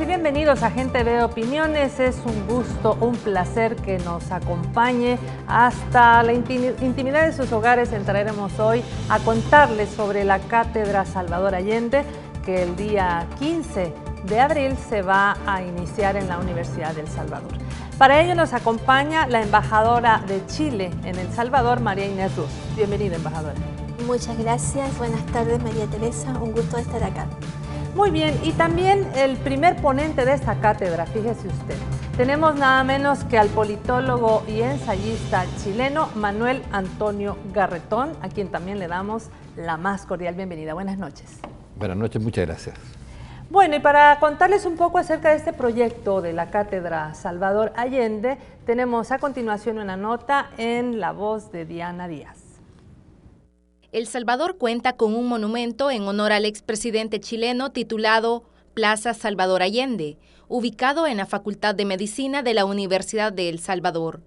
y bienvenidos a Gente de Opiniones. Es un gusto, un placer que nos acompañe hasta la intimidad de sus hogares. Entraremos hoy a contarles sobre la Cátedra Salvador Allende, que el día 15 de abril se va a iniciar en la Universidad de El Salvador. Para ello nos acompaña la embajadora de Chile en El Salvador, María Inés Ruz. Bienvenida, embajadora. Muchas gracias. Buenas tardes, María Teresa. Un gusto estar acá. Muy bien, y también el primer ponente de esta cátedra, fíjese usted. Tenemos nada menos que al politólogo y ensayista chileno Manuel Antonio Garretón, a quien también le damos la más cordial bienvenida. Buenas noches. Buenas noches, muchas gracias. Bueno, y para contarles un poco acerca de este proyecto de la Cátedra Salvador Allende, tenemos a continuación una nota en la voz de Diana Díaz. El Salvador cuenta con un monumento en honor al expresidente chileno titulado Plaza Salvador Allende, ubicado en la Facultad de Medicina de la Universidad de El Salvador.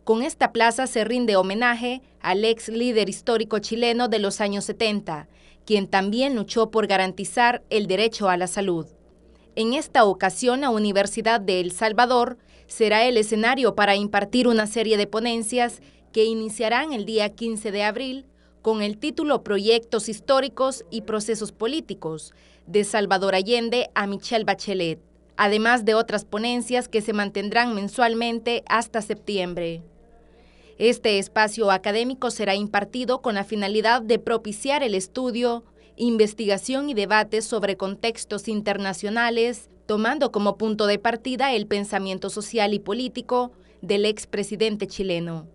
Con esta plaza se rinde homenaje al ex líder histórico chileno de los años 70, quien también luchó por garantizar el derecho a la salud. En esta ocasión, la Universidad de El Salvador será el escenario para impartir una serie de ponencias que iniciarán el día 15 de abril con el título Proyectos históricos y procesos políticos, de Salvador Allende a Michelle Bachelet, además de otras ponencias que se mantendrán mensualmente hasta septiembre. Este espacio académico será impartido con la finalidad de propiciar el estudio, investigación y debate sobre contextos internacionales, tomando como punto de partida el pensamiento social y político del expresidente chileno.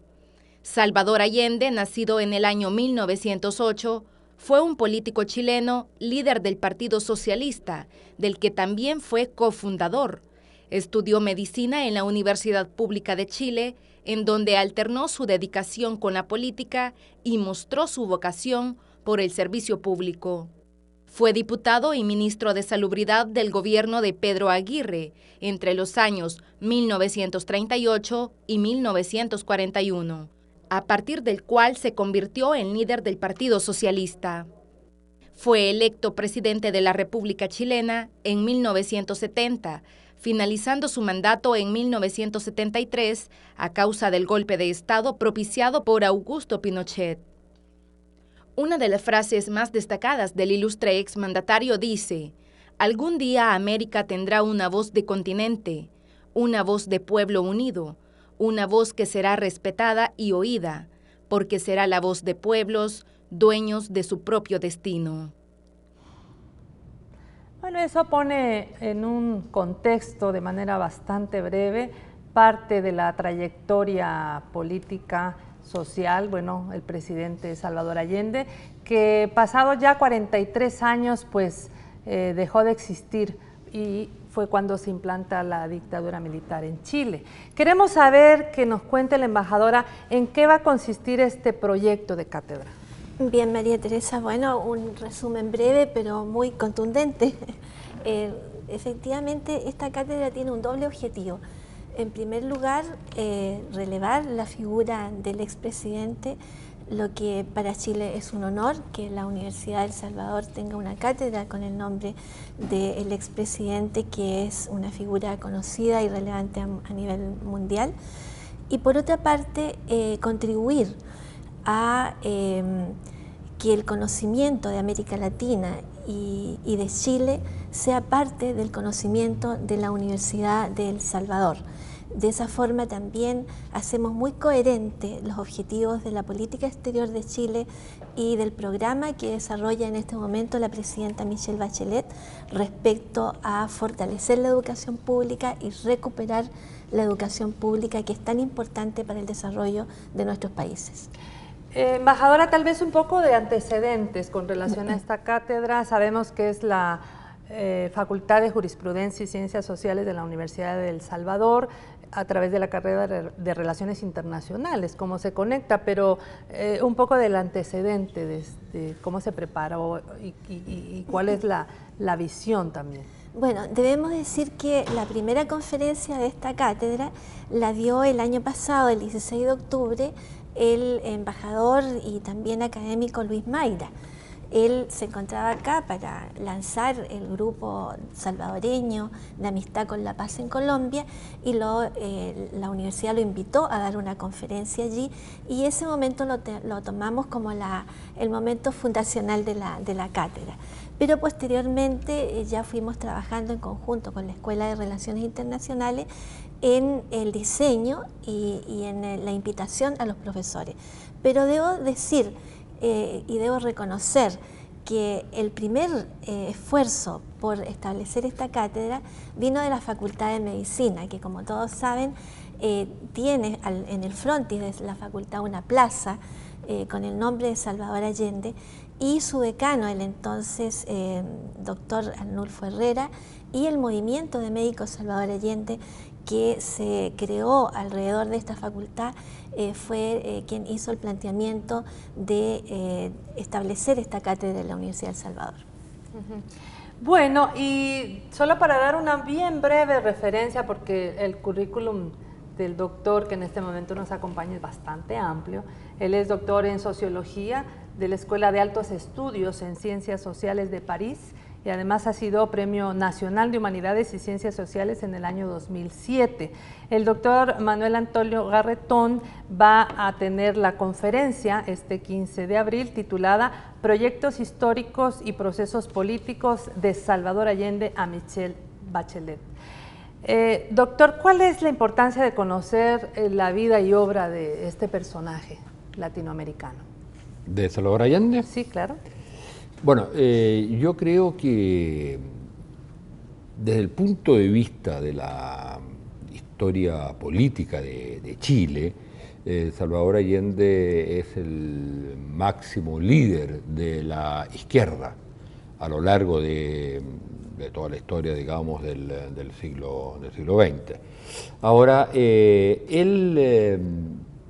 Salvador Allende, nacido en el año 1908, fue un político chileno, líder del Partido Socialista, del que también fue cofundador. Estudió medicina en la Universidad Pública de Chile, en donde alternó su dedicación con la política y mostró su vocación por el servicio público. Fue diputado y ministro de Salubridad del gobierno de Pedro Aguirre entre los años 1938 y 1941. A partir del cual se convirtió en líder del Partido Socialista. Fue electo presidente de la República Chilena en 1970, finalizando su mandato en 1973 a causa del golpe de Estado propiciado por Augusto Pinochet. Una de las frases más destacadas del ilustre exmandatario dice: «Algún día América tendrá una voz de continente, una voz de pueblo unido, una voz que será respetada y oída, porque será la voz de pueblos, dueños de su propio destino». Bueno, eso pone en un contexto de manera bastante breve parte de la trayectoria política, social, bueno, el presidente Salvador Allende, que pasados ya 43 años, pues dejó de existir y fue cuando se implanta la dictadura militar en Chile. Queremos saber que nos cuente la embajadora en qué va a consistir este proyecto de cátedra. Bien, María Teresa, bueno, un resumen breve pero muy contundente. Efectivamente, esta cátedra tiene un doble objetivo. En primer lugar, relevar la figura del expresidente, lo que para Chile es un honor que la Universidad de El Salvador tenga una cátedra con el nombre del expresidente, que es una figura conocida y relevante a nivel mundial. Y por otra parte, contribuir a que el conocimiento de América Latina y de Chile sea parte del conocimiento de la Universidad de El Salvador. De esa forma también hacemos muy coherente los objetivos de la política exterior de Chile y del programa que desarrolla en este momento la presidenta Michelle Bachelet respecto a fortalecer la educación pública y recuperar la educación pública, que es tan importante para el desarrollo de nuestros países. Embajadora, tal vez un poco de antecedentes con relación a esta cátedra. Sabemos que es la Facultad de Jurisprudencia y Ciencias Sociales de la Universidad de El Salvador, a través de la carrera de Relaciones Internacionales, cómo se conecta, pero un poco del antecedente de cómo se preparó y cuál es la visión también. Bueno, debemos decir que la primera conferencia de esta cátedra la dio el año pasado, el 16 de octubre, el embajador y también académico Luis Mayra. él se encontraba acá para lanzar el grupo salvadoreño de amistad con la paz en Colombia, y la universidad lo invitó a dar una conferencia allí, y ese momento lo tomamos como el momento fundacional de la cátedra. Pero posteriormente ya fuimos trabajando en conjunto con la Escuela de Relaciones Internacionales en el diseño y en la invitación a los profesores. Pero debo decir y debo reconocer que el primer esfuerzo por establecer esta cátedra vino de la Facultad de Medicina, que como todos saben tiene en el frontis de la facultad una plaza con el nombre de Salvador Allende, y su decano, el entonces doctor Arnulfo Herrera, y el movimiento de médicos Salvador Allende que se creó alrededor de esta facultad fue quien hizo el planteamiento de establecer esta cátedra de la Universidad del Salvador. Bueno, y solo para dar una bien breve referencia, porque el currículum del doctor que en este momento nos acompaña es bastante amplio. Él es doctor en Sociología de la Escuela de Altos Estudios en Ciencias Sociales de París, y además ha sido Premio Nacional de Humanidades y Ciencias Sociales en el año 2007. El doctor Manuel Antonio Garretón va a tener la conferencia este 15 de abril titulada Proyectos históricos y procesos políticos de Salvador Allende a Michelle Bachelet. Doctor, ¿cuál es la importancia de conocer la vida y obra de este personaje latinoamericano? ¿De Salvador Allende? Sí, claro. Bueno, yo creo que desde el punto de vista de la historia política de Chile, Salvador Allende es el máximo líder de la izquierda a lo largo de toda la historia, digamos, del siglo XX. Ahora, él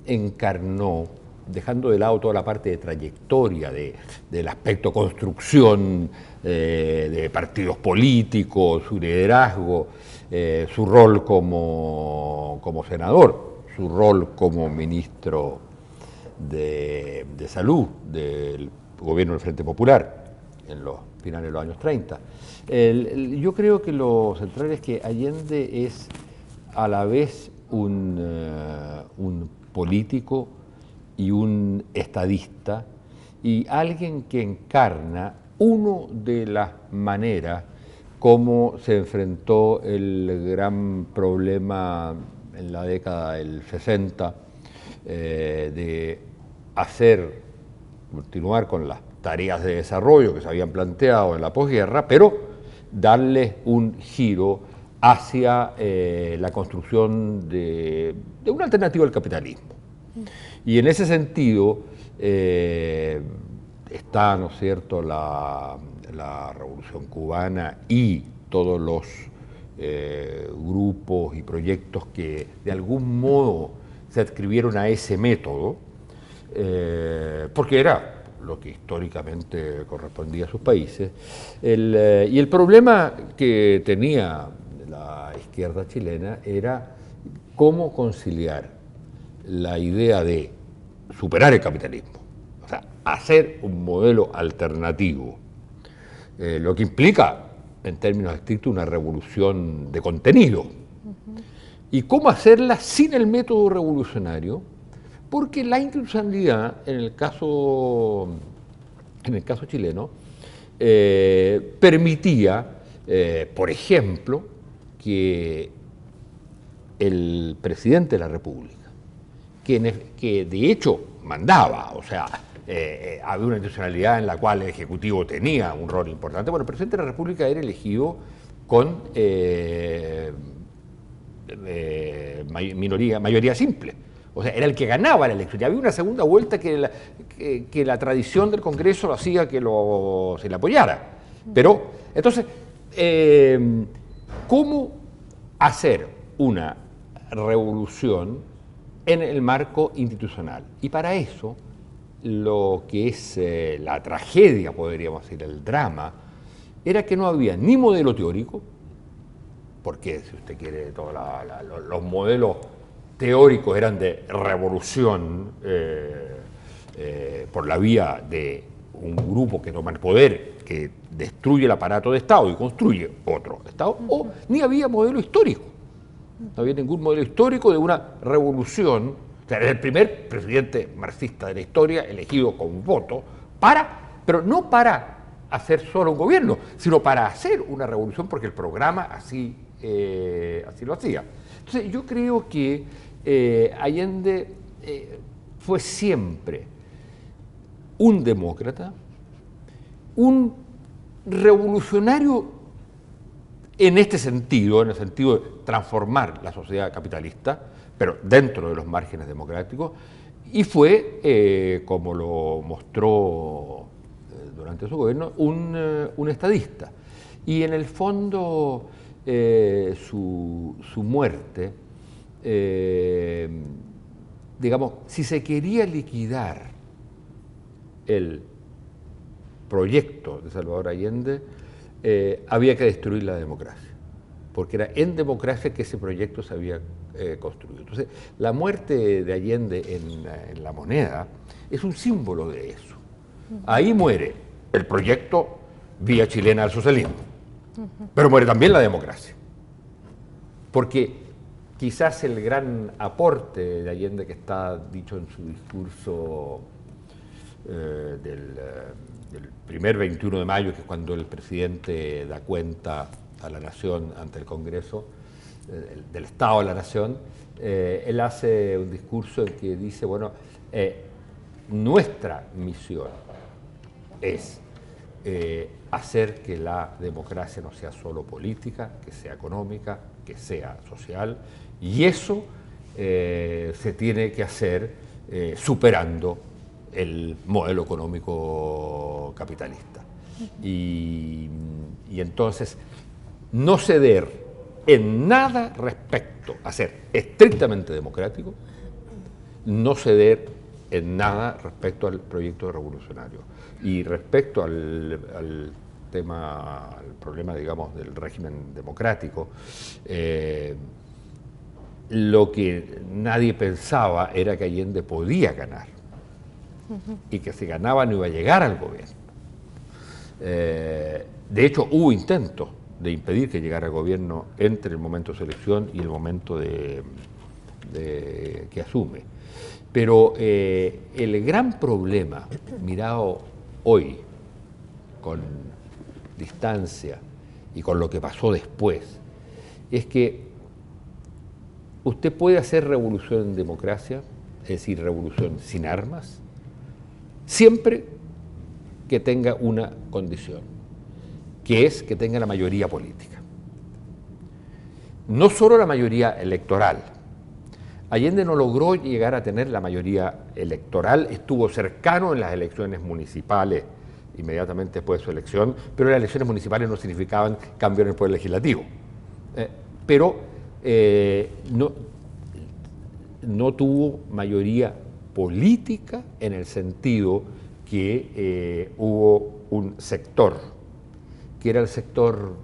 encarnó, dejando de lado toda la parte de trayectoria, del aspecto construcción de partidos políticos, su liderazgo, su rol como senador, su rol como ministro de Salud del gobierno del Frente Popular en los finales de los años 30. Yo creo que lo central es que Allende es a la vez un político y un estadista, y alguien que encarna una de las maneras como se enfrentó el gran problema en la década del 60 de continuar con las tareas de desarrollo que se habían planteado en la posguerra, pero darles un giro hacia la construcción de una alternativa al capitalismo. Y en ese sentido está, ¿no es cierto?, la Revolución Cubana y todos los grupos y proyectos que de algún modo se adscribieron a ese método, porque era lo que históricamente correspondía a sus países. Y el problema que tenía la izquierda chilena era cómo conciliar la idea de superar el capitalismo, o sea, hacer un modelo alternativo, lo que implica, en términos estrictos, una revolución de contenido, y cómo hacerla sin el método revolucionario, porque la institucionalidad, en el caso chileno, permitía, por ejemplo, que el presidente de la República, que de hecho mandaba, o sea, había una institucionalidad en la cual el Ejecutivo tenía un rol importante. Bueno, el presidente de la República era elegido con mayoría simple, o sea, era el que ganaba la elección. Y había una segunda vuelta que la tradición del Congreso lo hacía que se le apoyara. Pero, entonces, ¿cómo hacer una revolución en el marco institucional? Y para eso, lo que es la tragedia, podríamos decir, el drama, era que no había ni modelo teórico, porque si usted quiere, todos los modelos teóricos eran de revolución por la vía de un grupo que toma el poder, que destruye el aparato de Estado y construye otro Estado, o ni había modelo histórico. No había ningún modelo histórico de una revolución. O sea, era el primer presidente marxista de la historia elegido con voto pero no para hacer solo un gobierno, sino para hacer una revolución, porque el programa así lo hacía. Entonces yo creo que Allende fue siempre un demócrata, un revolucionario en este sentido, en el sentido de transformar la sociedad capitalista, pero dentro de los márgenes democráticos, y fue, como lo mostró durante su gobierno, un estadista. Y en el fondo su muerte, digamos, si se quería liquidar el proyecto de Salvador Allende, había que destruir la democracia, porque era en democracia que ese proyecto se había construido. Entonces, la muerte de Allende en La Moneda es un símbolo de eso. Ahí muere el proyecto vía chilena al socialismo, pero muere también la democracia, porque quizás el gran aporte de Allende, que está dicho en su discurso del primer 21 de mayo, que es cuando el presidente da cuenta a la nación ante el Congreso del Estado de la Nación, él hace un discurso en que dice, bueno, nuestra misión es hacer que la democracia no sea solo política, que sea económica, que sea social, y eso se tiene que hacer superando el modelo económico capitalista. Y entonces no ceder en nada respecto a ser estrictamente democrático, no ceder en nada respecto al proyecto revolucionario. Y respecto al problema, digamos, del régimen democrático, lo que nadie pensaba era que Allende podía ganar, y que si ganaba no iba a llegar al gobierno. De hecho, hubo intentos de impedir que llegara al gobierno entre el momento de su elección y el momento que asume. Pero el gran problema, mirado hoy con distancia y con lo que pasó después, es que usted puede hacer revolución en democracia, es decir, revolución sin armas, siempre que tenga una condición, que es que tenga la mayoría política. No solo la mayoría electoral. Allende no logró llegar a tener la mayoría electoral, estuvo cercano en las elecciones municipales inmediatamente después de su elección, pero las elecciones municipales no significaban cambio en el poder legislativo. No tuvo mayoría política en el sentido que hubo un sector, que era el sector,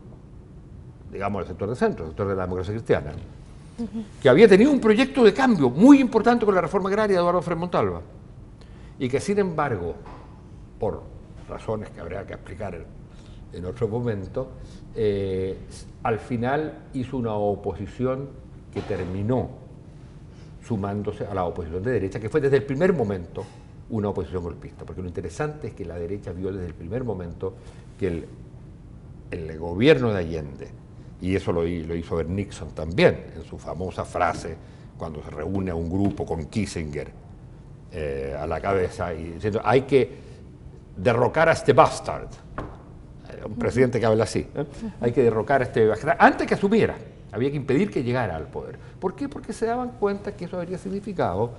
digamos, el sector de centro, el sector de la democracia cristiana, que había tenido un proyecto de cambio muy importante con la reforma agraria de Eduardo Frei Montalva, y que sin embargo, por razones que habría que explicar en otro momento, al final hizo una oposición que terminó sumándose a la oposición de derecha, que fue desde el primer momento una oposición golpista, porque lo interesante es que la derecha vio desde el primer momento que el gobierno de Allende, y eso lo hizo ver Nixon también, en su famosa frase cuando se reúne a un grupo con Kissinger a la cabeza, y diciendo, hay que derrocar a este bastard, un presidente que habla así, hay que derrocar a este bastard, antes que asumiera, había que impedir que llegara al poder. ¿Por qué? Porque se daban cuenta que eso habría significado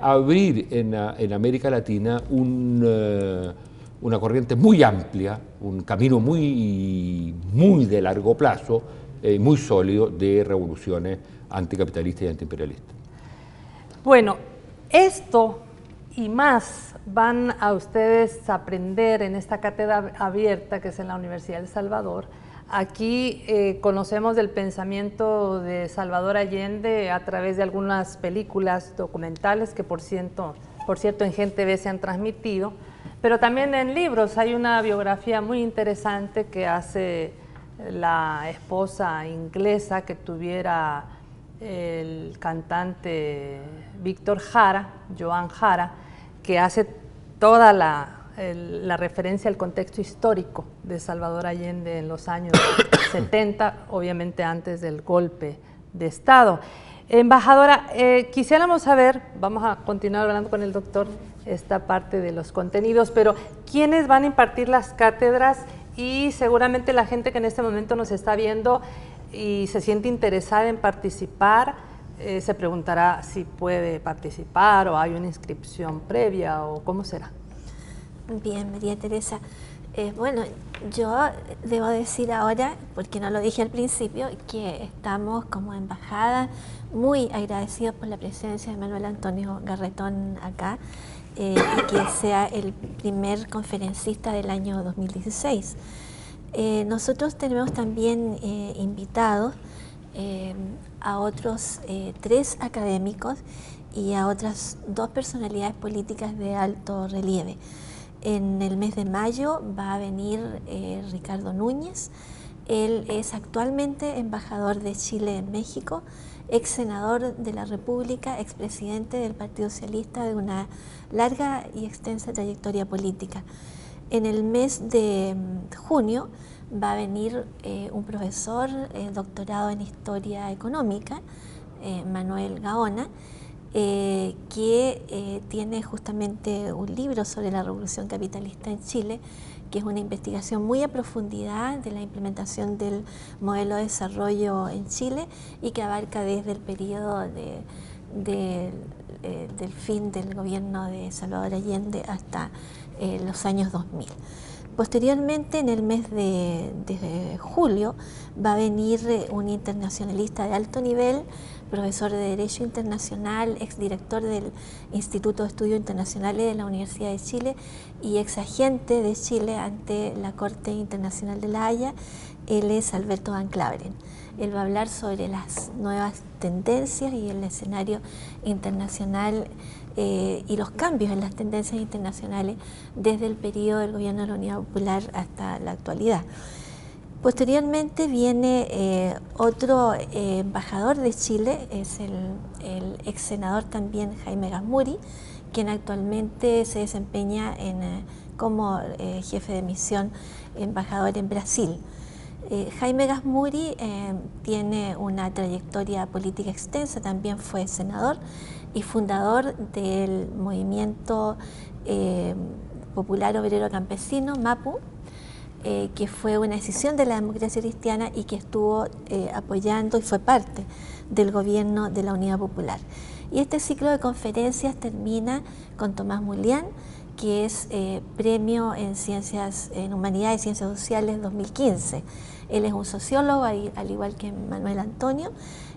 abrir en América Latina una corriente muy amplia, un camino muy de largo plazo, muy sólido de revoluciones anticapitalistas y antiimperialistas. Bueno, esto y más van a ustedes a aprender en esta cátedra abierta que es en la Universidad de El Salvador. Aquí conocemos del pensamiento de Salvador Allende a través de algunas películas documentales que, por cierto, por cierto en Gente Ve se han transmitido, pero también en libros. Hay una biografía muy interesante que hace la esposa inglesa que tuviera el cantante Víctor Jara, Joan Jara, que hace toda la referencia al contexto histórico de Salvador Allende en los años 70, obviamente antes del golpe de Estado. Embajadora, quisiéramos saber, vamos a continuar hablando con el doctor esta parte de los contenidos, pero ¿quiénes van a impartir las cátedras? Y seguramente la gente que en este momento nos está viendo y se siente interesada en participar, se preguntará si puede participar o hay una inscripción previa o cómo será. Bien, María Teresa. Bueno, yo debo decir ahora, porque no lo dije al principio, que estamos como embajada muy agradecidos por la presencia de Manuel Antonio Garretón acá y que sea el primer conferencista del año 2016. Nosotros tenemos también invitados a otros 3 académicos y a otras 2 personalidades políticas de alto relieve. En el mes de mayo va a venir Ricardo Núñez. Él es actualmente embajador de Chile en México, ex senador de la República, expresidente del Partido Socialista de una larga y extensa trayectoria política. En el mes de junio va a venir un profesor doctorado en Historia Económica, Manuel Gaona, que tiene justamente un libro sobre la revolución capitalista en Chile, que es una investigación muy a profundidad de la implementación del modelo de desarrollo en Chile y que abarca desde el periodo del fin del gobierno de Salvador Allende hasta los años 2000. Posteriormente, en el mes de julio, va a venir un internacionalista de alto nivel, profesor de Derecho Internacional, exdirector del Instituto de Estudios Internacionales de la Universidad de Chile y exagente de Chile ante la Corte Internacional de La Haya. Él es Alberto Van Claveren. Él va a hablar sobre las nuevas tendencias y el escenario internacional y los cambios en las tendencias internacionales desde el periodo del gobierno de la Unidad Popular hasta la actualidad. Posteriormente viene otro embajador de Chile, es el ex senador también Jaime Gasmuri, quien actualmente se desempeña como jefe de misión embajador en Brasil. Jaime Gasmuri tiene una trayectoria política extensa, también fue senador y fundador del movimiento popular obrero campesino, MAPU, que fue una decisión de la democracia cristiana y que estuvo apoyando y fue parte del gobierno de la Unidad Popular. Y este ciclo de conferencias termina con Tomás Mulián, que es premio en Humanidades y Ciencias Sociales 2015. Él es un sociólogo, al igual que Manuel Antonio,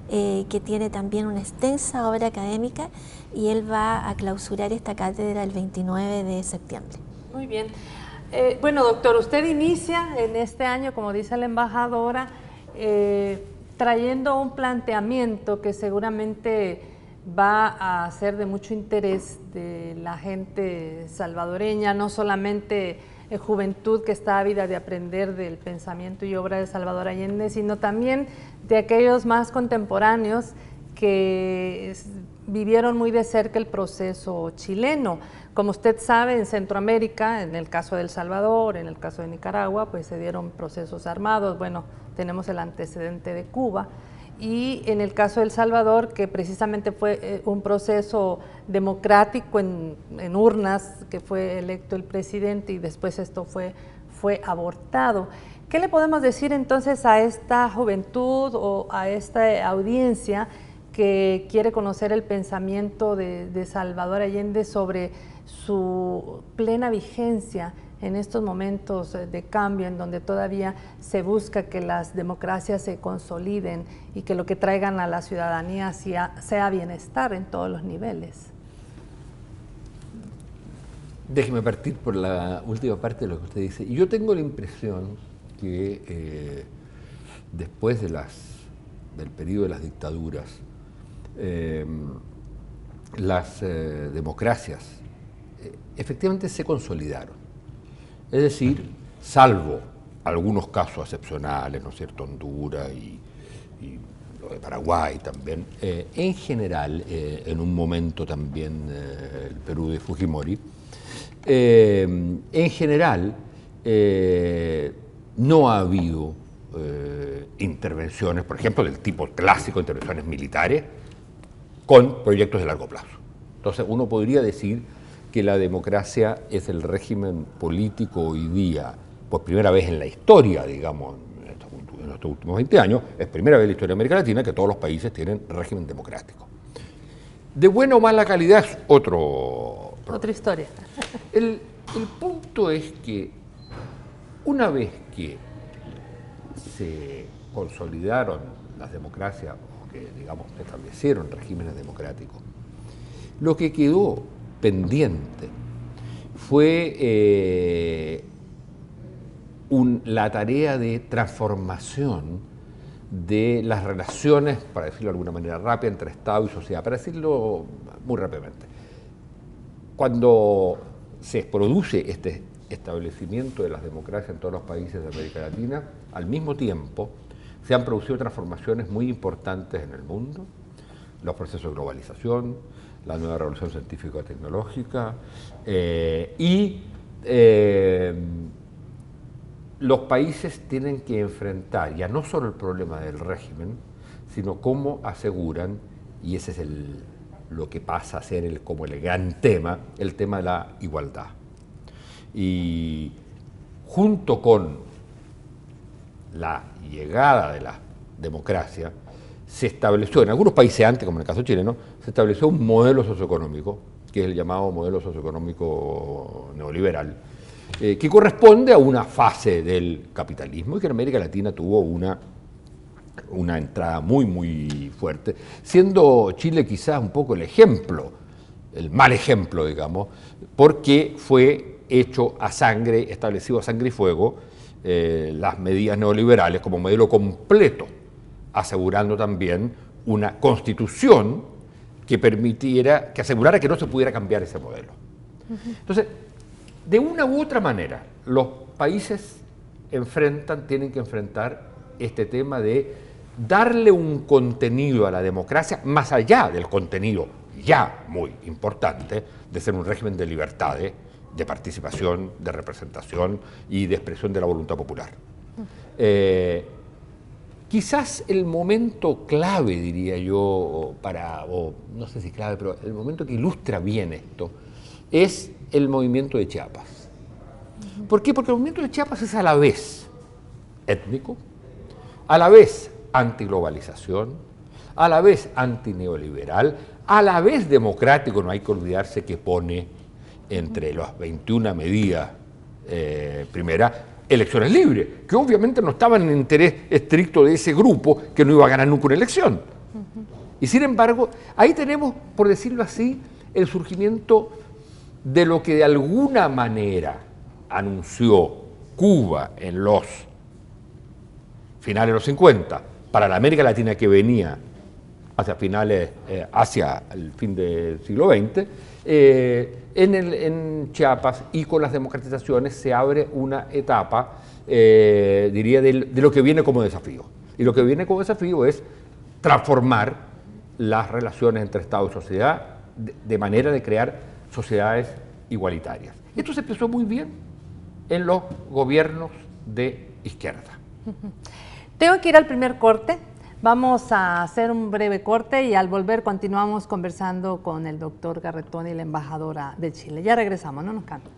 que tiene también una extensa obra académica y él va a clausurar esta cátedra el 29 de septiembre. Muy bien. Bueno, doctor, usted inicia en este año, como dice la embajadora, trayendo un planteamiento que seguramente va a ser de mucho interés de la gente salvadoreña, no solamente juventud que está ávida de aprender del pensamiento y obra de Salvador Allende, sino también de aquellos más contemporáneos que vivieron muy de cerca el proceso chileno. Como usted sabe, en Centroamérica, en el caso de El Salvador, en el caso de Nicaragua, pues se dieron procesos armados. Bueno, tenemos el antecedente de Cuba. Y en el caso de El Salvador, que precisamente fue un proceso democrático en urnas, que fue electo el presidente y después esto fue abortado. ¿Qué le podemos decir entonces a esta juventud o a esta audiencia que quiere conocer el pensamiento de Salvador Allende sobre su plena vigencia en estos momentos de cambio en donde todavía se busca que las democracias se consoliden y que lo que traigan a la ciudadanía sea bienestar en todos los niveles? Déjeme partir por la última parte de lo que usted dice. Yo tengo la impresión que después del periodo de las dictaduras, las democracias efectivamente se consolidaron. Es decir, salvo algunos casos excepcionales, ¿no es cierto?, Honduras y lo de Paraguay también, en general, en un momento también el Perú de Fujimori, en general no ha habido intervenciones, por ejemplo, del tipo clásico, intervenciones militares, con proyectos de largo plazo. Entonces uno podría decir que la democracia es el régimen político hoy día, por primera vez en la historia, digamos, en estos últimos 20 años, es primera vez en la historia de América Latina que todos los países tienen régimen democrático. De buena o mala calidad es otra historia. El punto es que una vez que se consolidaron las democracias, o que, digamos, se establecieron regímenes democráticos, lo que quedó pendiente fue la tarea de transformación de las relaciones, para decirlo de alguna manera rápida, entre Estado y sociedad, para decirlo muy rápidamente. Cuando se produce este establecimiento de las democracias en todos los países de América Latina, al mismo tiempo se han producido transformaciones muy importantes en el mundo, los procesos de globalización, la nueva revolución científico-tecnológica y los países tienen que enfrentar ya no solo el problema del régimen, sino cómo aseguran, y ese es lo que pasa a ser como el gran tema, el tema de la igualdad. Y junto con la llegada de la democracia, se estableció, en algunos países antes, como en el caso chileno, se estableció un modelo socioeconómico, que es el llamado modelo socioeconómico neoliberal, que corresponde a una fase del capitalismo y que en América Latina tuvo una entrada muy, muy fuerte, siendo Chile quizás un poco el ejemplo, el mal ejemplo, digamos, porque fue hecho a sangre, establecido a sangre y fuego, las medidas neoliberales como modelo completo, asegurando también una constitución que permitiera, que asegurara que no se pudiera cambiar ese modelo. Entonces, de una u otra manera, los países tienen que enfrentar este tema de darle un contenido a la democracia, más allá del contenido ya muy importante de ser un régimen de libertades, de participación, de representación y de expresión de la voluntad popular. Quizás el momento clave, diría yo, no sé si clave, pero el momento que ilustra bien esto, es el movimiento de Chiapas. ¿Por qué? Porque el movimiento de Chiapas es a la vez étnico, a la vez antiglobalización, a la vez antineoliberal, a la vez democrático. No hay que olvidarse que pone entre las 21 medidas primeras elecciones libres, que obviamente no estaban en interés estricto de ese grupo que no iba a ganar nunca una elección. Y sin embargo, ahí tenemos, por decirlo así, el surgimiento de lo que de alguna manera anunció Cuba en los finales de los 50, para la América Latina que venía hacia el fin del siglo XX, en Chiapas y con las democratizaciones se abre una etapa, diría, de lo que viene como desafío. Y lo que viene como desafío es transformar las relaciones entre Estado y sociedad de manera de crear sociedades igualitarias. Esto se empezó muy bien en los gobiernos de izquierda. Tengo que ir al primer corte. Vamos a hacer un breve corte y al volver continuamos conversando con el doctor Garretón y la embajadora de Chile. Ya regresamos, no nos cambien.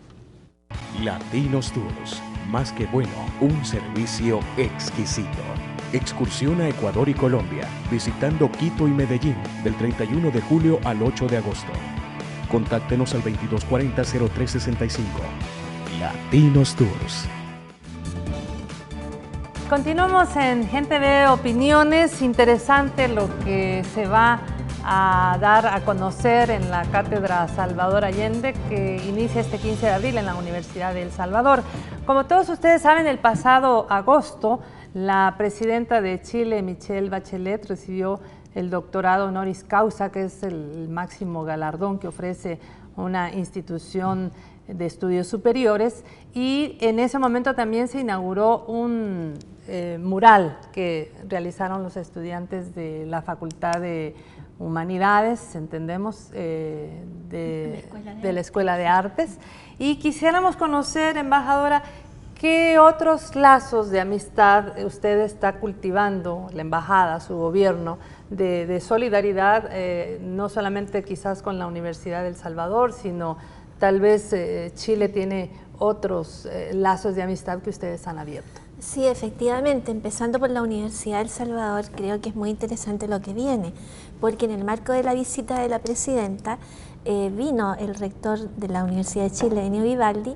Latinos Tours, más que bueno, un servicio exquisito. Excursión a Ecuador y Colombia, visitando Quito y Medellín del 31 de julio al 8 de agosto. Contáctenos al 2240-0365. Latinos Tours. Continuamos en Gente de Opiniones. Interesante lo que se va a dar a conocer en la Cátedra Salvador Allende, que inicia este 15 de abril en la Universidad de El Salvador. Como todos ustedes saben, el pasado agosto, la presidenta de Chile, Michelle Bachelet, recibió el doctorado honoris causa, que es el máximo galardón que ofrece una institución de estudios superiores, y en ese momento también se inauguró un mural que realizaron los estudiantes de la Facultad de Humanidades, entendemos, de la Escuela de Artes. Y quisiéramos conocer, embajadora, ¿qué otros lazos de amistad usted está cultivando, la embajada, su gobierno, de solidaridad, no solamente quizás con la Universidad de El Salvador, sino tal vez Chile tiene otros lazos de amistad que ustedes han abierto? Sí, efectivamente, empezando por la Universidad de El Salvador, creo que es muy interesante lo que viene, porque en el marco de la visita de la presidenta vino el rector de la Universidad de Chile, Enio Vivaldi,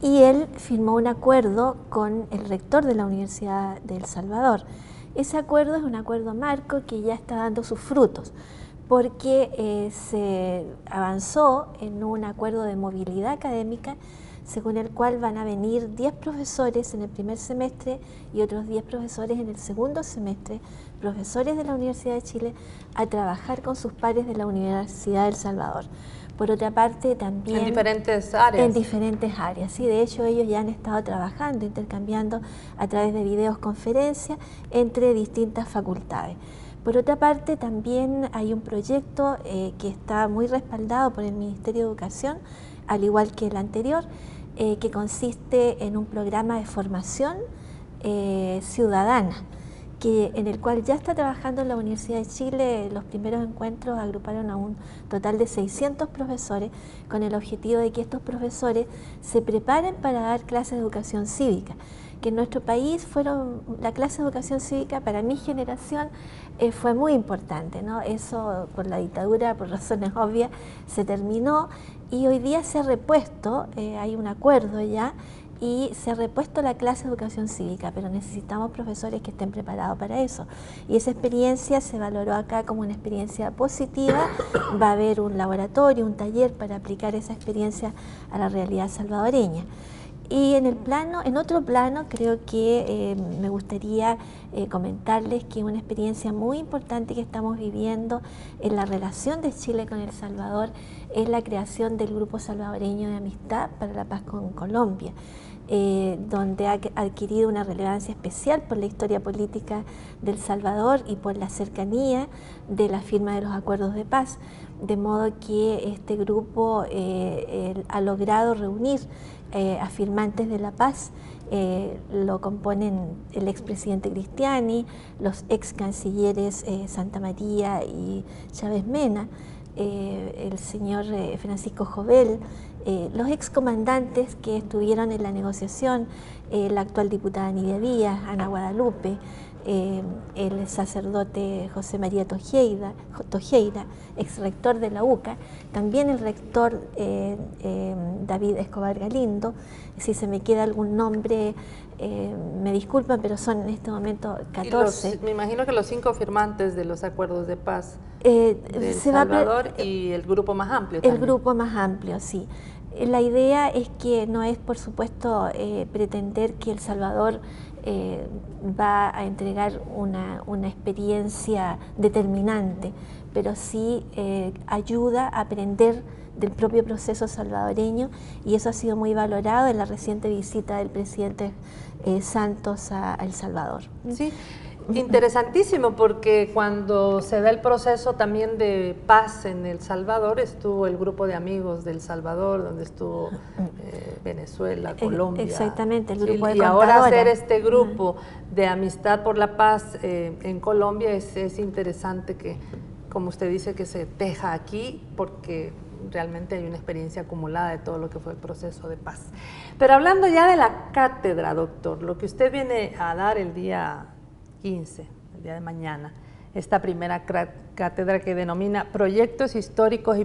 y él firmó un acuerdo con el rector de la Universidad de El Salvador. Ese acuerdo es un acuerdo marco que ya está dando sus frutos, porque se avanzó en un acuerdo de movilidad académica según el cual van a venir 10 profesores en el primer semestre y otros 10 profesores en el segundo semestre, profesores de la Universidad de Chile, a trabajar con sus pares de la Universidad de El Salvador. Por otra parte, también... ¿En diferentes áreas? En diferentes áreas, sí. De hecho, ellos ya han estado trabajando, intercambiando a través de videoconferencias entre distintas facultades. Por otra parte, también hay un proyecto que está muy respaldado por el Ministerio de Educación, al igual que el anterior, que consiste en un programa de formación ciudadana, en el cual ya está trabajando en la Universidad de Chile. Los primeros encuentros agruparon a un total de 600 profesores con el objetivo de que estos profesores se preparen para dar clases de educación cívica, que en nuestro país la clase de educación cívica para mi generación fue muy importante, ¿no? Eso por la dictadura, por razones obvias, se terminó y hoy día se ha repuesto, hay un acuerdo ya, y se ha repuesto la clase de educación cívica, pero necesitamos profesores que estén preparados para eso. Y esa experiencia se valoró acá como una experiencia positiva. Va a haber un laboratorio, un taller para aplicar esa experiencia a la realidad salvadoreña. Y en otro plano, creo que me gustaría comentarles que una experiencia muy importante que estamos viviendo en la relación de Chile con El Salvador es la creación del Grupo Salvadoreño de Amistad para la Paz con Colombia, donde ha adquirido una relevancia especial por la historia política de El Salvador y por la cercanía de la firma de los acuerdos de paz, de modo que este grupo ha logrado reunir a firmantes de la paz. Lo componen el expresidente Cristiani, los ex cancilleres Santa María y Chávez Mena, el señor Francisco Jovel, los excomandantes que estuvieron en la negociación, la actual diputada Nidia Díaz, Ana Guadalupe, el sacerdote José María Tojeira, ex rector de la UCA, también el rector David Escobar Galindo. Si se me queda algún nombre, me disculpan, pero son en este momento 14. Me imagino que los 5 firmantes de los acuerdos de paz de El Salvador y el grupo más amplio también. El grupo más amplio, sí. La idea es que no es, por supuesto, pretender que El Salvador va a entregar una experiencia determinante, pero sí ayuda a aprender del propio proceso salvadoreño, y eso ha sido muy valorado en la reciente visita del presidente Santos a El Salvador. Sí, interesantísimo, porque cuando se da el proceso también de paz en El Salvador, estuvo el grupo de amigos de El Salvador, donde estuvo Venezuela, Colombia. Exactamente, el grupo de y ahora hacer este grupo de amistad por la paz en Colombia es interesante que, como usted dice, que se teja aquí, porque realmente hay una experiencia acumulada de todo lo que fue el proceso de paz. Pero hablando ya de la cátedra, doctor, lo que usted viene a dar el día 15, el día de mañana, esta primera cátedra que denomina Proyectos Históricos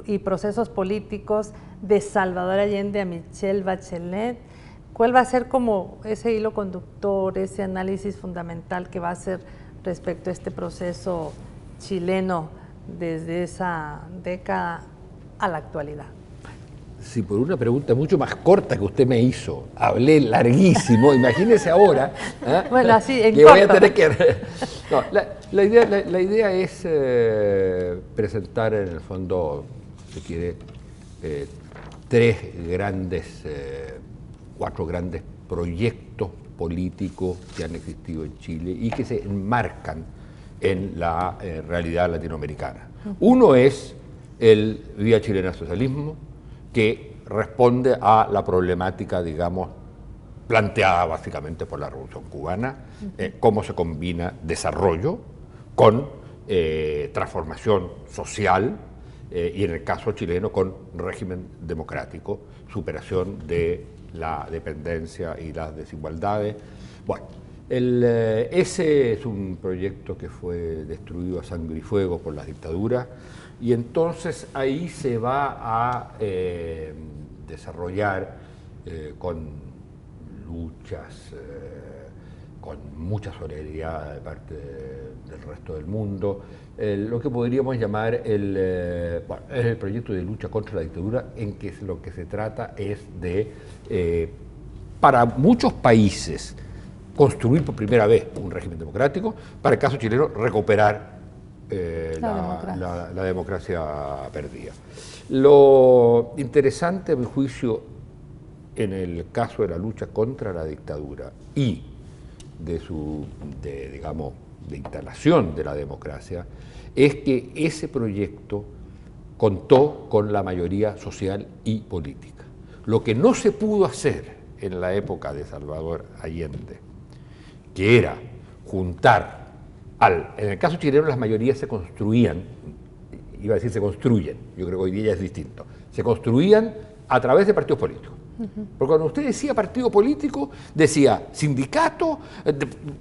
y Procesos Políticos de Salvador Allende a Michelle Bachelet. ¿Cuál va a ser como ese hilo conductor, ese análisis fundamental que va a hacer respecto a este proceso chileno desde esa década a la actualidad? Sí, por una pregunta mucho más corta que usted me hizo, hablé larguísimo, imagínese ahora. Bueno, así, en que corto. voy a tener que... No, La idea es presentar en el fondo, si quiere, cuatro grandes proyectos políticos que han existido en Chile y que se enmarcan en la realidad latinoamericana. Uno es el Vía Chilena al Socialismo, que responde a la problemática, digamos, planteada básicamente por la Revolución Cubana, cómo se combina desarrollo con transformación social y en el caso chileno con régimen democrático, superación de la dependencia y las desigualdades. Bueno, ese es un proyecto que fue destruido a sangre y fuego por las dictaduras y entonces ahí se va a desarrollar con luchas, con mucha solidaridad de parte del resto del mundo, lo que podríamos llamar es el proyecto de lucha contra la dictadura, en que lo que se trata es de, para muchos países, construir por primera vez un régimen democrático, para el caso chileno, recuperar la democracia perdida. Lo interesante, a mi juicio, en el caso de la lucha contra la dictadura y de instalación de la democracia, es que ese proyecto contó con la mayoría social y política. Lo que no se pudo hacer en la época de Salvador Allende, que era juntar en el caso chileno las mayorías se construían, iba a decir se construyen, yo creo que hoy día ya es distinto, se construían a través de partidos políticos. Porque cuando usted decía partido político, decía sindicato,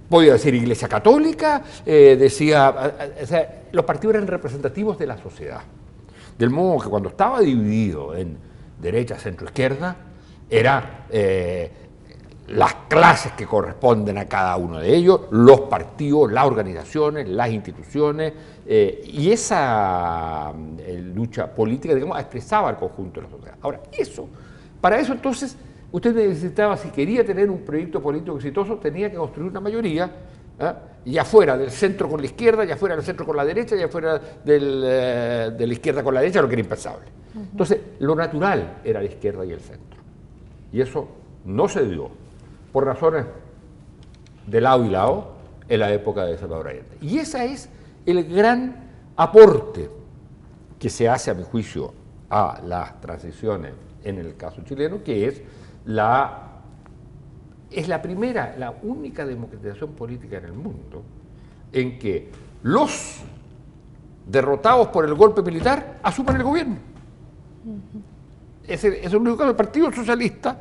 podía decir Iglesia Católica, o sea, los partidos eran representativos de la sociedad. Del modo que cuando estaba dividido en derecha, centro, izquierda, era las clases que corresponden a cada uno de ellos, los partidos, las organizaciones, las instituciones, y esa lucha política, digamos, expresaba el conjunto de la sociedad. Ahora, para eso entonces, usted necesitaba, si quería tener un proyecto político exitoso, tenía que construir una mayoría, ya fuera del centro con la izquierda, ya fuera del centro con la derecha, ya fuera de la izquierda con la derecha, lo que era impensable. Entonces, lo natural era la izquierda y el centro. Y eso no se dio, por razones de lado y lado, en la época de Salvador Allende. Y ese es el gran aporte que se hace, a mi juicio, a las transiciones en el caso chileno, que es la única democratización política en el mundo en que los derrotados por el golpe militar asumen el gobierno. Es el único caso. El Partido Socialista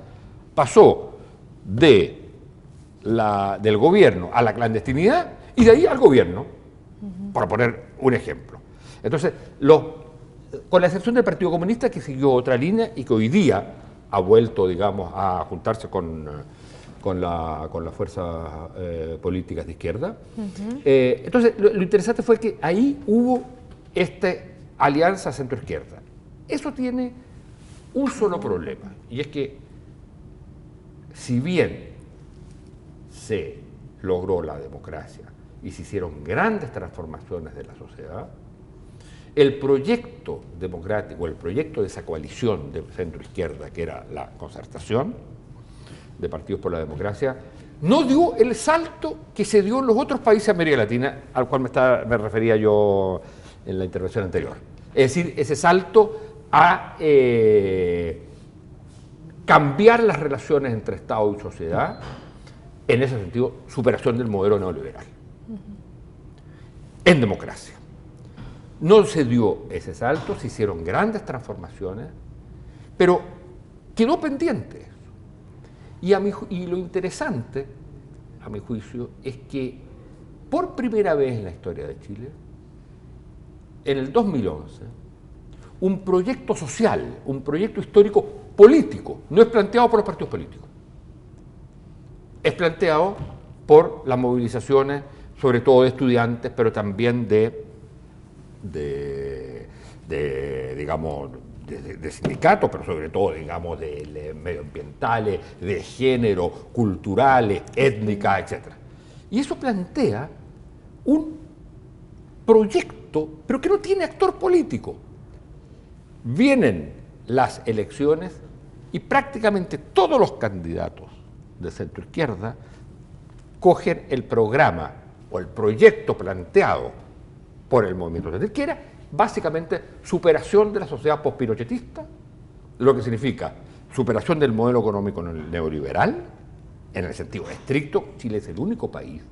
pasó del gobierno a la clandestinidad y de ahí al gobierno, para poner un ejemplo. Entonces, con la excepción del Partido Comunista, que siguió otra línea y que hoy día ha vuelto, digamos, a juntarse con las fuerzas políticas de izquierda. Entonces, lo interesante fue que ahí hubo esta alianza centro-izquierda. Eso tiene un solo problema, y es que si bien se logró la democracia y se hicieron grandes transformaciones de la sociedad, el proyecto democrático, el proyecto de esa coalición de centro-izquierda, que era la concertación de Partidos por la Democracia, no dio el salto que se dio en los otros países de América Latina, al cual me refería yo en la intervención anterior. Es decir, ese salto a cambiar las relaciones entre Estado y sociedad, en ese sentido, superación del modelo neoliberal. En democracia. No se dio ese salto, se hicieron grandes transformaciones, pero quedó pendiente eso. Y lo interesante, a mi juicio, es que por primera vez en la historia de Chile, en el 2011, un proyecto social, un proyecto histórico político, no es planteado por los partidos políticos, es planteado por las movilizaciones, sobre todo de estudiantes, pero también de sindicatos, pero sobre todo, digamos, de medioambientales, de género, culturales, étnicas, etc. Y eso plantea un proyecto, pero que no tiene actor político. Vienen las elecciones y prácticamente todos los candidatos de centro izquierda cogen el programa o el proyecto planteado por el movimiento de izquierda, básicamente superación de la sociedad post-pinochetista, lo que significa superación del modelo económico neoliberal, en el sentido estricto. Chile es el único país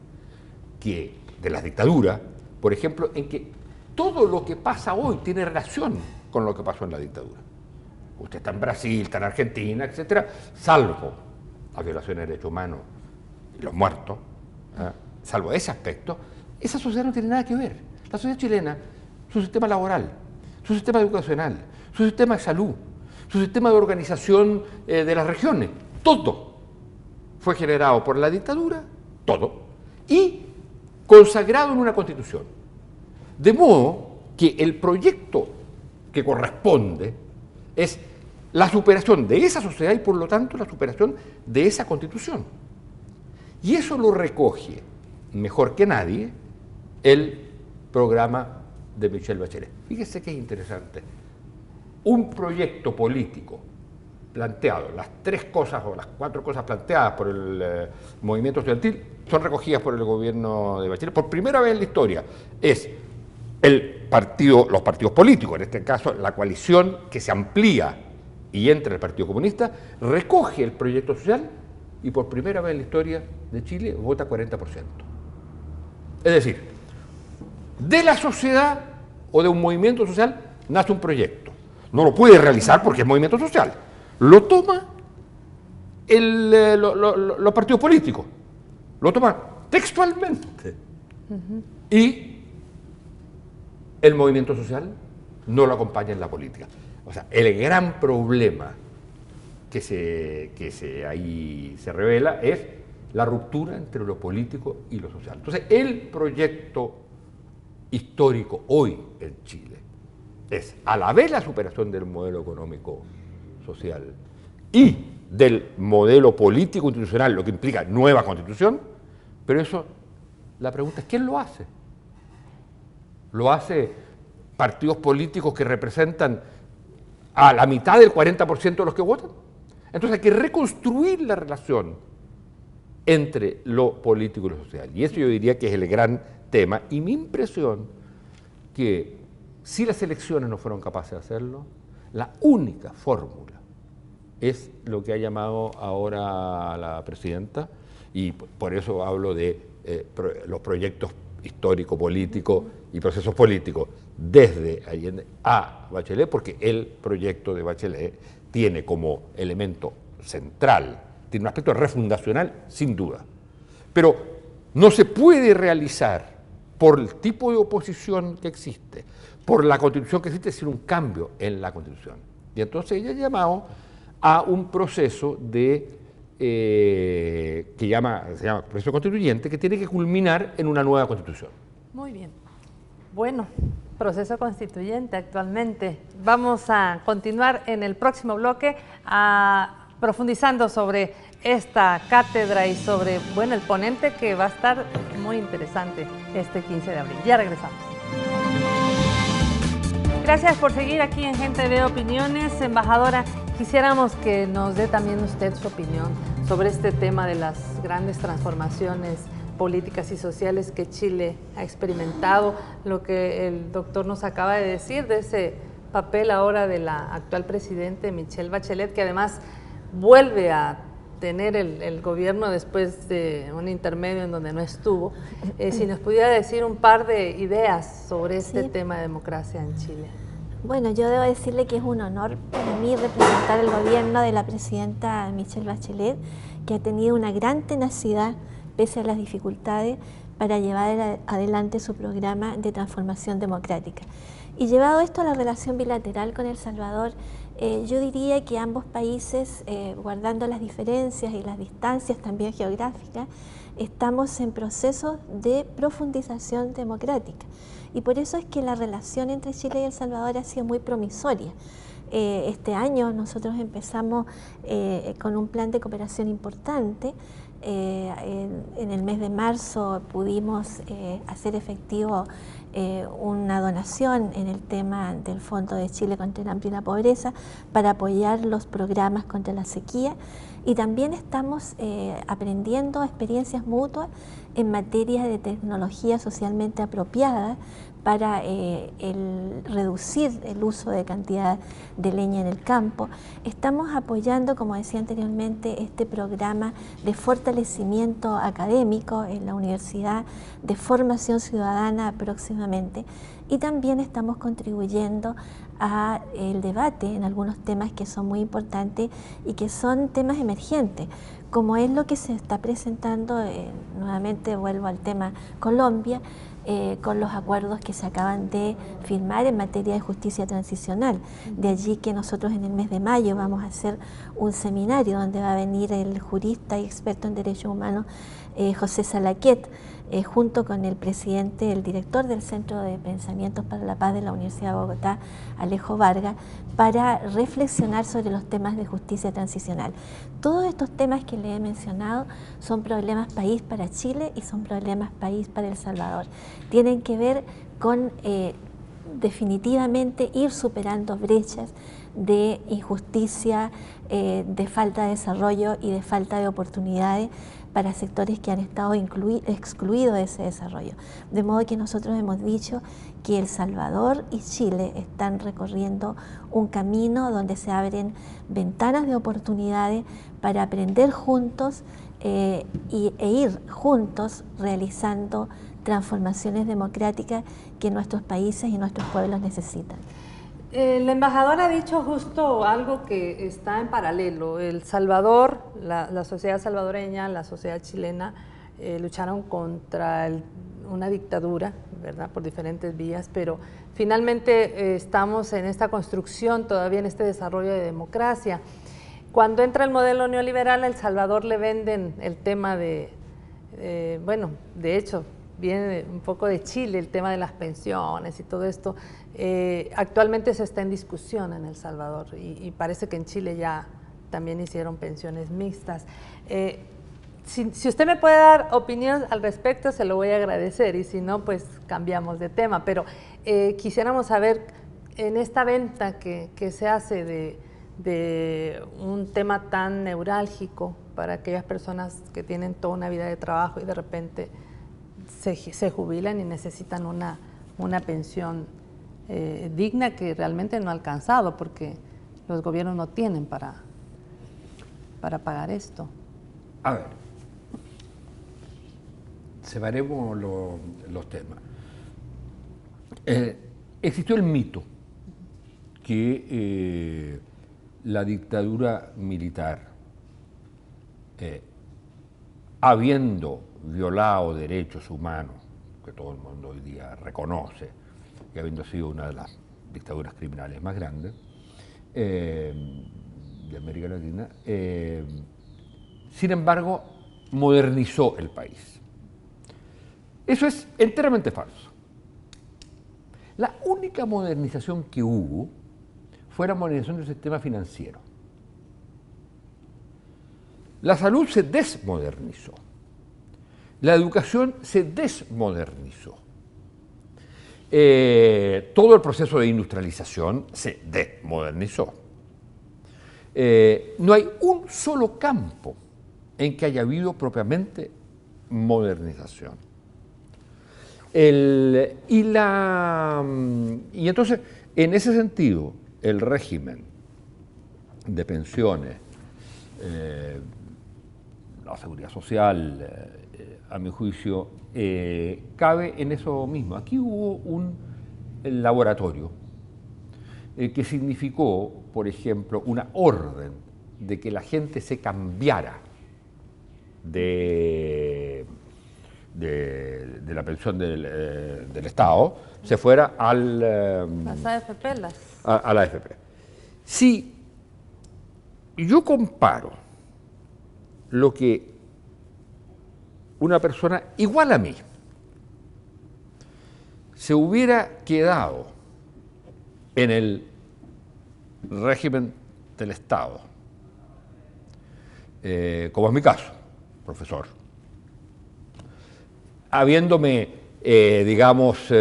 que, de las dictaduras, por ejemplo, en que todo lo que pasa hoy tiene relación con lo que pasó en la dictadura. Usted está en Brasil, está en Argentina, etcétera, salvo las violaciones de derechos humanos y los muertos, salvo ese aspecto, esa sociedad no tiene nada que ver. La sociedad chilena, su sistema laboral, su sistema educacional, su sistema de salud, su sistema de organización de las regiones, todo fue generado por la dictadura, todo, y consagrado en una constitución. De modo que el proyecto que corresponde es la superación de esa sociedad y por lo tanto la superación de esa constitución. Y eso lo recoge mejor que nadie el programa de Michelle Bachelet. Fíjese que es interesante. Un proyecto político planteado, las 3 cosas o las 4 cosas planteadas por el movimiento estudiantil son recogidas por el gobierno de Bachelet por primera vez en la historia. Es los partidos políticos, en este caso la coalición que se amplía y entra el Partido Comunista, recoge el proyecto social y por primera vez en la historia de Chile vota 40%. Es decir, de la sociedad o de un movimiento social nace un proyecto. No lo puede realizar porque es movimiento social. Lo toma los partidos políticos. Lo toma textualmente. Y el movimiento social no lo acompaña en la política. O sea, el gran problema que ahí se revela es la ruptura entre lo político y lo social. Entonces, el proyecto histórico hoy en Chile es a la vez la superación del modelo económico social y del modelo político institucional, lo que implica nueva constitución, pero eso, la pregunta es ¿quién lo hace? ¿Lo hace partidos políticos que representan a la mitad del 40% de los que votan? Entonces hay que reconstruir la relación entre lo político y lo social. Y eso yo diría que es el gran tema. Y mi impresión que si las elecciones no fueron capaces de hacerlo, la única fórmula es lo que ha llamado ahora la presidenta, y por eso hablo de los proyectos históricos, políticos y procesos políticos, desde Allende a Bachelet, porque el proyecto de Bachelet tiene como elemento central, tiene un aspecto refundacional, sin duda, pero no se puede realizar por el tipo de oposición que existe, por la constitución que existe, sin un cambio en la constitución. Y entonces ella ha llamado a un proceso de se llama proceso constituyente, que tiene que culminar en una nueva constitución. Muy bien. Bueno, proceso constituyente actualmente. Vamos a continuar en el próximo bloque profundizando sobre esta cátedra y sobre, bueno, el ponente que va a estar muy interesante este 15 de abril. Ya regresamos. Gracias por seguir aquí en Gente de Opiniones. Embajadora, quisiéramos que nos dé también usted su opinión sobre este tema de las grandes transformaciones políticas y sociales que Chile ha experimentado, lo que el doctor nos acaba de decir de ese papel ahora de la actual presidente Michelle Bachelet, que además vuelve a tener el gobierno después de un intermedio en donde no estuvo. Si nos pudiera decir un par de ideas sobre este tema de democracia en Chile. Bueno, yo debo decirle que es un honor para mí representar el gobierno de la presidenta Michelle Bachelet, que ha tenido una gran tenacidad pese a las dificultades para llevar adelante su programa de transformación democrática. Y llevado esto a la relación bilateral con El Salvador, yo diría que ambos países, guardando las diferencias y las distancias también geográficas, estamos en procesos de profundización democrática. Y por eso es que la relación entre Chile y El Salvador ha sido muy promisoria. Este año nosotros empezamos con un plan de cooperación importante. En el mes de marzo pudimos hacer efectivo una donación en el tema del Fondo de Chile contra el Hambre y la Pobreza para apoyar los programas contra la sequía, y también estamos aprendiendo experiencias mutuas en materia de tecnología socialmente apropiada para reducir el uso de cantidad de leña en el campo. Estamos apoyando, como decía anteriormente, este programa de fortalecimiento académico en la Universidad de Formación Ciudadana próximamente, y también estamos contribuyendo al debate en algunos temas que son muy importantes y que son temas emergentes, como es lo que se está presentando, nuevamente vuelvo al tema Colombia, con los acuerdos que se acaban de firmar en materia de justicia transicional. De allí que nosotros en el mes de mayo vamos a hacer un seminario donde va a venir el jurista y experto en derechos humanos José Salaquet, junto con el presidente, el director del Centro de Pensamientos para la Paz de la Universidad de Bogotá, Alejo Vargas, para reflexionar sobre los temas de justicia transicional. Todos estos temas que le he mencionado son problemas país para Chile y son problemas país para El Salvador. Tienen que ver con definitivamente ir superando brechas de injusticia, de falta de desarrollo y de falta de oportunidades para sectores que han estado excluidos de ese desarrollo. De modo que nosotros hemos dicho que El Salvador y Chile están recorriendo un camino donde se abren ventanas de oportunidades para aprender juntos e ir juntos realizando transformaciones democráticas que nuestros países y nuestros pueblos necesitan. El embajador ha dicho justo algo que está en paralelo. El Salvador, la sociedad salvadoreña, la sociedad chilena lucharon contra una dictadura, ¿verdad?, por diferentes vías, pero finalmente estamos en esta construcción, todavía en este desarrollo de democracia. Cuando entra el modelo neoliberal, a El Salvador le venden el tema bueno, de hecho, viene un poco de Chile, el tema de las pensiones y todo esto. Actualmente se está en discusión en El Salvador y parece que en Chile ya también hicieron pensiones mixtas. Si usted me puede dar opinión al respecto, se lo voy a agradecer, y si no, pues cambiamos de tema. Pero quisiéramos saber, en esta venta que se hace de un tema tan neurálgico para aquellas personas que tienen toda una vida de trabajo y de repente se jubilan y necesitan una pensión digna, que realmente no ha alcanzado porque los gobiernos no tienen para pagar esto. A ver, separemos los temas. Existió el mito que la dictadura militar, habiendo violado derechos humanos, que todo el mundo hoy día reconoce, y habiendo sido una de las dictaduras criminales más grandes de América Latina, sin embargo, modernizó el país. Eso es enteramente falso. La única modernización que hubo fue la modernización del sistema financiero. La salud se desmodernizó. La educación se desmodernizó. Todo el proceso de industrialización se desmodernizó. No hay un solo campo en que haya habido propiamente modernización. Y entonces, en ese sentido, el régimen de pensiones, la seguridad social, a mi juicio, cabe en eso mismo. Aquí hubo un laboratorio que significó, por ejemplo, una orden de que la gente se cambiara de la pensión del Estado, se fuera las AFP, a la AFP. Si yo comparo lo que una persona igual a mí se hubiera quedado en el régimen del Estado, como es mi caso, profesor, habiéndome digamos,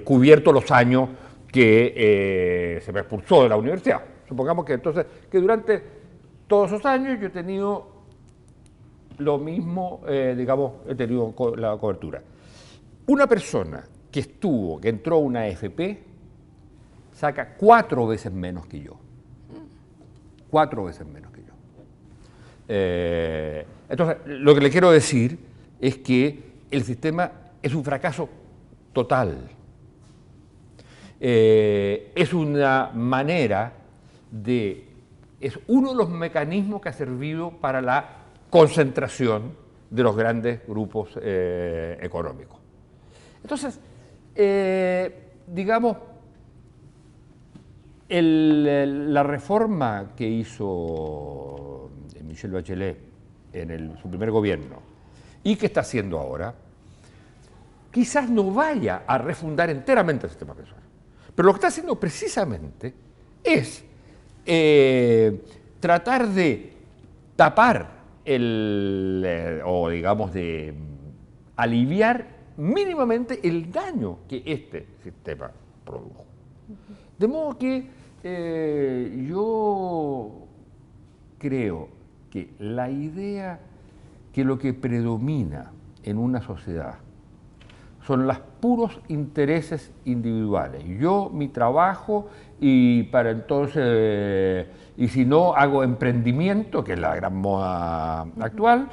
cubierto los años que se me expulsó de la universidad. Supongamos que entonces, que durante todos esos años yo he tenido lo mismo, digamos, he tenido la cobertura. Una persona que entró a una AFP, saca 4 veces menos que yo. 4 veces menos que yo. Entonces, lo que le quiero decir es que el sistema es un fracaso total. Es una manera es uno de los mecanismos que ha servido para la concentración de los grandes grupos económicos. Entonces, digamos, la reforma que hizo Michelle Bachelet en su primer gobierno y que está haciendo ahora, quizás no vaya a refundar enteramente el sistema pensional. Pero lo que está haciendo precisamente es tratar de tapar o digamos de aliviar mínimamente el daño que este sistema produjo. De modo que yo creo que la idea que lo que predomina en una sociedad son los puros intereses individuales. Yo, mi trabajo, y para entonces, y si no, hago emprendimiento, que es la gran moda actual,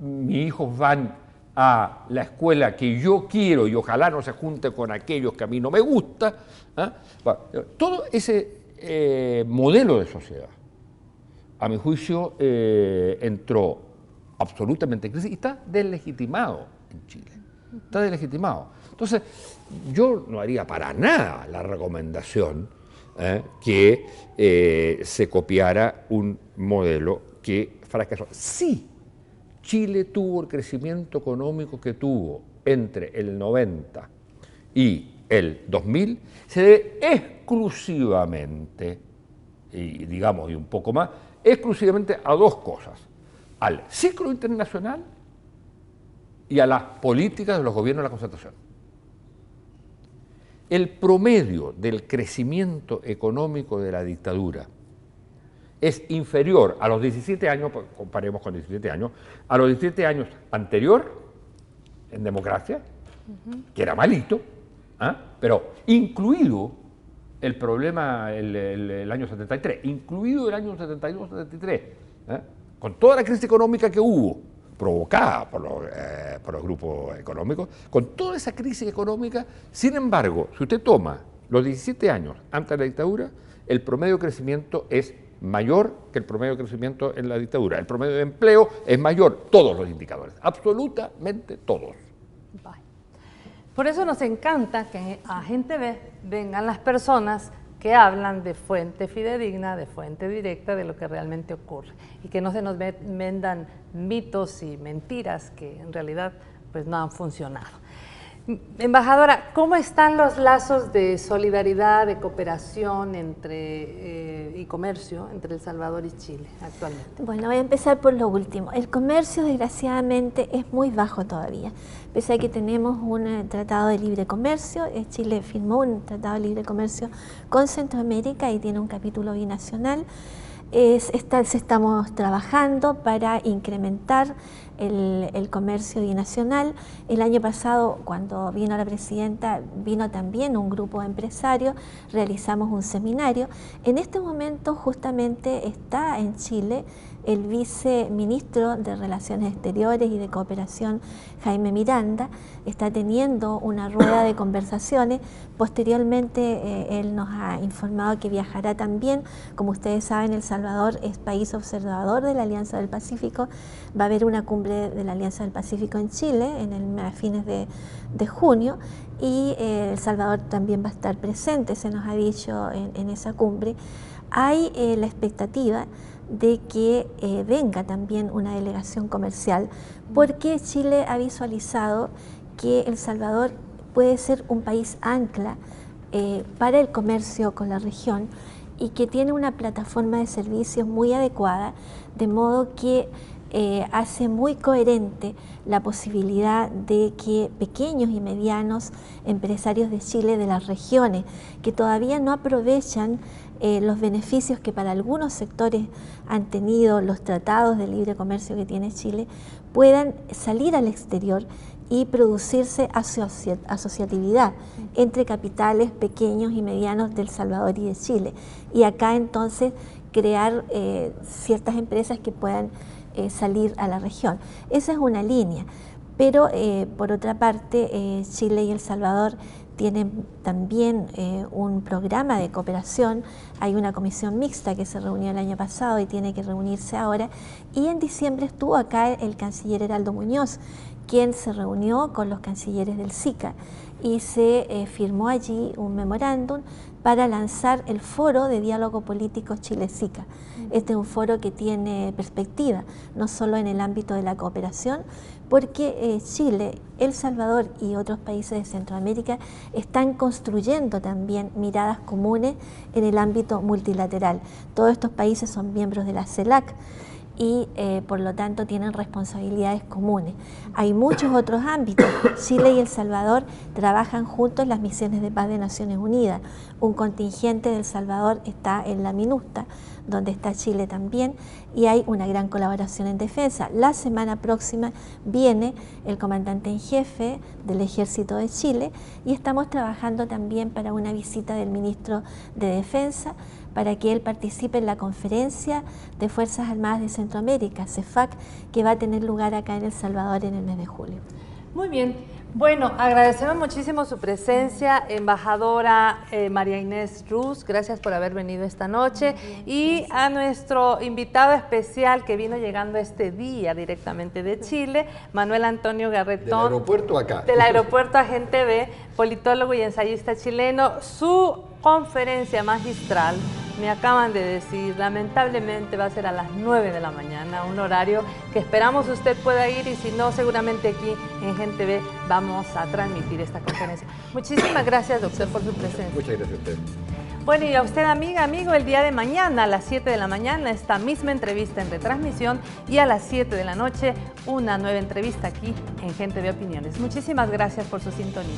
mis hijos van a la escuela que yo quiero y ojalá no se junte con aquellos que a mí no me gusta. Bueno, todo ese modelo de sociedad, a mi juicio, entró absolutamente en crisis y está deslegitimado en Chile. Está deslegitimado. Entonces, yo no haría para nada la recomendación que se copiara un modelo que fracasó. Sí, Chile tuvo el crecimiento económico que tuvo entre el 90 y el 2000, se debe exclusivamente, y digamos, y un poco más, exclusivamente a 2 cosas: al ciclo internacional y a las políticas de los gobiernos de la concertación. El promedio del crecimiento económico de la dictadura es inferior a los 17 años, pues comparemos con 17 años, a los 17 años anterior en democracia, que era malito, pero incluido el problema el año 73, incluido el año 72-73, con toda la crisis económica que hubo, provocada por los grupos económicos, con toda esa crisis económica, sin embargo, si usted toma los 17 años antes de la dictadura, el promedio de crecimiento es mayor que el promedio de crecimiento en la dictadura. El promedio de empleo es mayor, todos los indicadores, absolutamente todos. Por eso nos encanta que a Gente Ve vengan las personas que hablan de fuente fidedigna, de fuente directa de lo que realmente ocurre y que no se nos vendan mitos y mentiras que en realidad pues no han funcionado. Embajadora, ¿cómo están los lazos de solidaridad, de cooperación y comercio entre El Salvador y Chile actualmente? Bueno, voy a empezar por lo último. El comercio, desgraciadamente, es muy bajo todavía. Pese a que tenemos un tratado de libre comercio, Chile firmó un tratado de libre comercio con Centroamérica y tiene un capítulo binacional. Estamos trabajando para incrementar el comercio binacional. El año pasado, cuando vino la presidenta, vino también un grupo de empresarios, realizamos un seminario. En este momento justamente está en Chile el viceministro de Relaciones Exteriores y de Cooperación, Jaime Miranda, está teniendo una rueda de conversaciones. Posteriormente él nos ha informado que viajará también. Como ustedes saben, El Salvador es país observador de la Alianza del Pacífico. Va a haber una cumbre de la Alianza del Pacífico en Chile a fines de junio y El Salvador también va a estar presente, se nos ha dicho en esa cumbre. Hay la expectativa de que venga también una delegación comercial, porque Chile ha visualizado que El Salvador puede ser un país ancla para el comercio con la región y que tiene una plataforma de servicios muy adecuada, de modo que hace muy coherente la posibilidad de que pequeños y medianos empresarios de Chile de las regiones que todavía no aprovechan los beneficios que para algunos sectores han tenido los tratados de libre comercio que tiene Chile, puedan salir al exterior y producirse asociatividad entre capitales pequeños y medianos de El Salvador y de Chile. Y acá entonces crear ciertas empresas que puedan salir a la región. Esa es una línea, pero por otra parte Chile y El Salvador tienen también un programa de cooperación. Hay una comisión mixta que se reunió el año pasado y tiene que reunirse ahora, y en diciembre estuvo acá el canciller Heraldo Muñoz, quien se reunió con los cancilleres del SICA y se firmó allí un memorándum para lanzar el Foro de Diálogo Político Chile-SICA. Este es un foro que tiene perspectiva, no solo en el ámbito de la cooperación, porque Chile, El Salvador y otros países de Centroamérica están construyendo también miradas comunes en el ámbito multilateral. Todos estos países son miembros de la CELAC y por lo tanto tienen responsabilidades comunes. Hay muchos otros ámbitos. Chile y El Salvador trabajan juntos en las misiones de paz de Naciones Unidas. Un contingente de El Salvador está en la MINUSTA, donde está Chile también, y hay una gran colaboración en defensa. La semana próxima viene el comandante en jefe del Ejército de Chile y estamos trabajando también para una visita del ministro de Defensa para que él participe en la conferencia de Fuerzas Armadas de Centroamérica, CEFAC, que va a tener lugar acá en El Salvador en el mes de julio. Muy bien. Bueno, agradecemos muchísimo su presencia, embajadora María Inés Ruz, gracias por haber venido esta noche, y a nuestro invitado especial que vino llegando este día directamente de Chile, Manuel Antonio Garretón. Del aeropuerto acá. Del aeropuerto Agente B, politólogo y ensayista chileno. Su conferencia magistral, me acaban de decir, lamentablemente va a ser a las 9 de la mañana, un horario que esperamos usted pueda ir, y si no, seguramente aquí en Gente B vamos a transmitir esta conferencia. Muchísimas gracias, doctor, por su presencia. Muchas gracias a usted. Bueno, y a usted, amiga, amigo, el día de mañana a las 7 de la mañana esta misma entrevista en retransmisión, y a las 7 de la noche una nueva entrevista aquí en Gente B Opiniones. Muchísimas gracias por su sintonía.